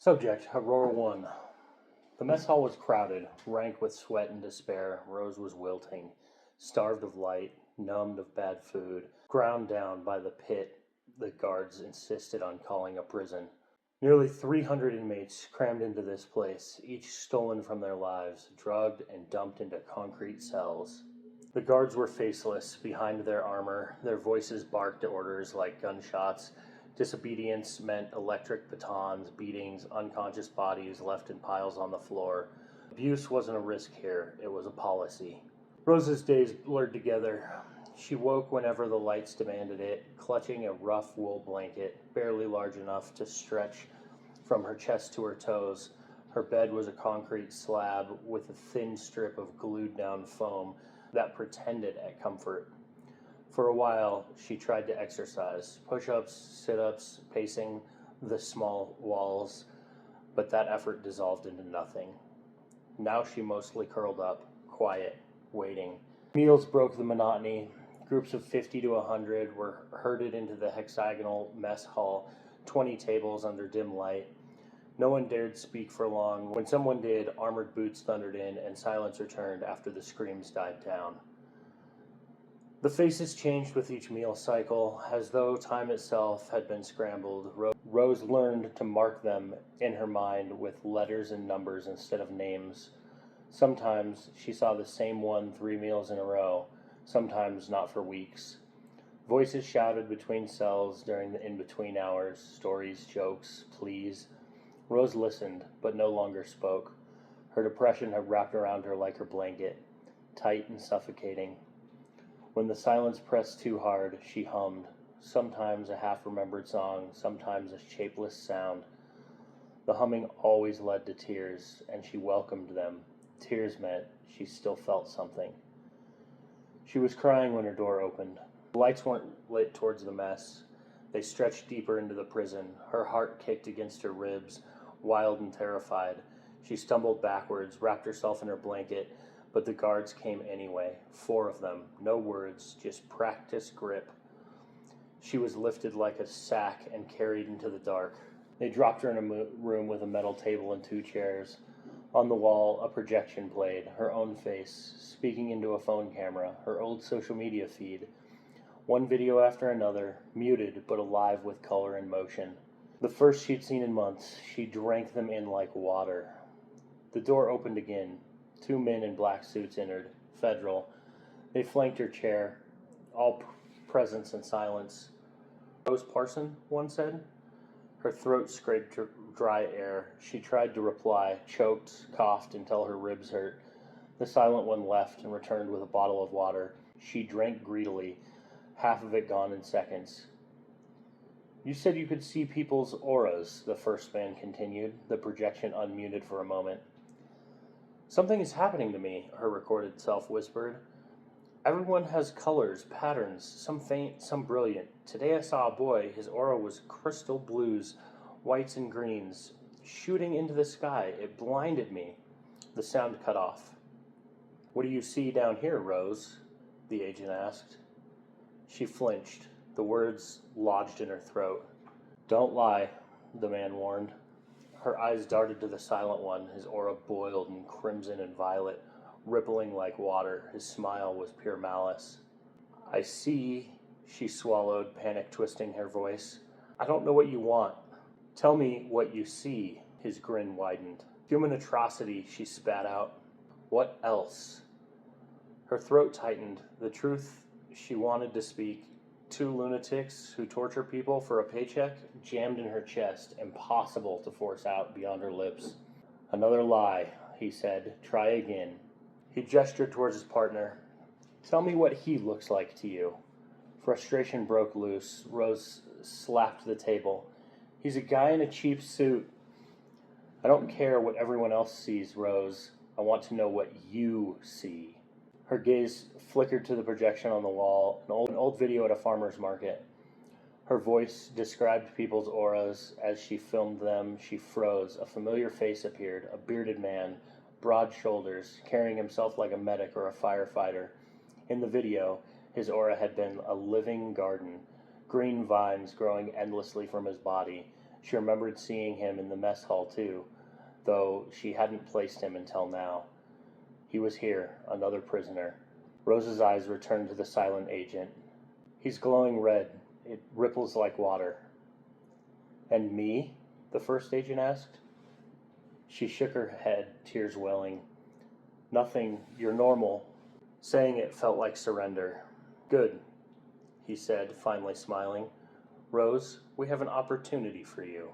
Subject: Aurora One. The mess hall was crowded, rank with sweat and despair. Rose was wilting, starved of light, numbed of bad food, ground down by the pit the guards insisted on calling a prison. Nearly 300 inmates crammed into this place, each stolen from their lives, drugged and dumped into concrete cells. The guards were faceless, behind their armor. Their voices barked orders like gunshots. Disobedience meant electric batons, beatings, unconscious bodies left in piles on the floor. Abuse wasn't a risk here, it was a policy. Rose's days blurred together. She woke whenever the lights demanded it, clutching a rough wool blanket, barely large enough to stretch from her chest to her toes. Her bed was a concrete slab with a thin strip of glued down foam that pretended at comfort. For a while, she tried to exercise, push-ups, sit-ups, pacing the small walls, but that effort dissolved into nothing. Now she mostly curled up, quiet, waiting. Meals broke the monotony. Groups of 50 to 100 were herded into the hexagonal mess hall, 20 tables under dim light. No one dared speak for long. When someone did, armored boots thundered in, and silence returned after the screams died down. The faces changed with each meal cycle, as though time itself had been scrambled. Rose learned to mark them in her mind with letters and numbers instead of names. Sometimes she saw the same one 3 meals in a row, sometimes not for weeks. Voices shouted between cells during the in-between hours, stories, jokes, pleas. Rose listened, but no longer spoke. Her depression had wrapped around her like her blanket, tight and suffocating. When the silence pressed too hard, she hummed, sometimes a half-remembered song, sometimes a shapeless sound. The humming always led to tears, and she welcomed them. Tears meant she still felt something. She was crying when her door opened. The lights weren't lit towards the mess. They stretched deeper into the prison. Her heart kicked against her ribs, wild and terrified. She stumbled backwards, wrapped herself in her blanket, but the guards came anyway, 4 of them, no words, just practice grip. She was lifted like a sack and carried into the dark. They dropped her in a room with a metal table and 2 chairs. On the wall, a projection played, her own face, speaking into a phone camera, her old social media feed. One video after another, muted but alive with color and motion. The first she'd seen in months, she drank them in like water. The door opened again. 2 men in black suits entered, federal. They flanked her chair, all presence and silence. Rose Parson, one said. Her throat scraped dry air. She tried to reply, choked, coughed until her ribs hurt. The silent one left and returned with a bottle of water. She drank greedily, half of it gone in seconds. You said you could see people's auras, the first man continued, the projection unmuted for a moment. Something is happening to me, her recorded self whispered. Everyone has colors, patterns, some faint, some brilliant. Today I saw a boy, his aura was crystal blues, whites and greens, shooting into the sky. It blinded me. The sound cut off. What do you see down here, Rose? The agent asked. She flinched, the words lodged in her throat. Don't lie, the man warned. Her eyes darted to the silent one, his aura boiled in crimson and violet, rippling like water. His smile was pure malice. I see, she swallowed, panic twisting her voice. I don't know what you want. Tell me what you see, his grin widened. Human atrocity, she spat out. What else? Her throat tightened. The truth she wanted to speak, 2 lunatics who torture people for a paycheck, jammed in her chest, impossible to force out beyond her lips. Another lie, he said. Try again. He gestured towards his partner. Tell me what he looks like to you. Frustration broke loose. Rose slapped the table. He's a guy in a cheap suit. I don't care what everyone else sees, Rose. I want to know what you see. Her gaze flickered to the projection on the wall, an old video at a farmer's market. Her voice described people's auras. As she filmed them, she froze. A familiar face appeared, a bearded man, broad shoulders, carrying himself like a medic or a firefighter. In the video, his aura had been a living garden, green vines growing endlessly from his body, She remembered seeing him in the mess hall too, though she hadn't placed him until now. He was here, another prisoner. Rose's eyes returned to the silent agent. He's glowing red. It ripples like water. And me? The first agent asked. She shook her head, tears welling. Nothing, you're normal. Saying it felt like surrender. Good, he said, finally smiling. Rose, we have an opportunity for you.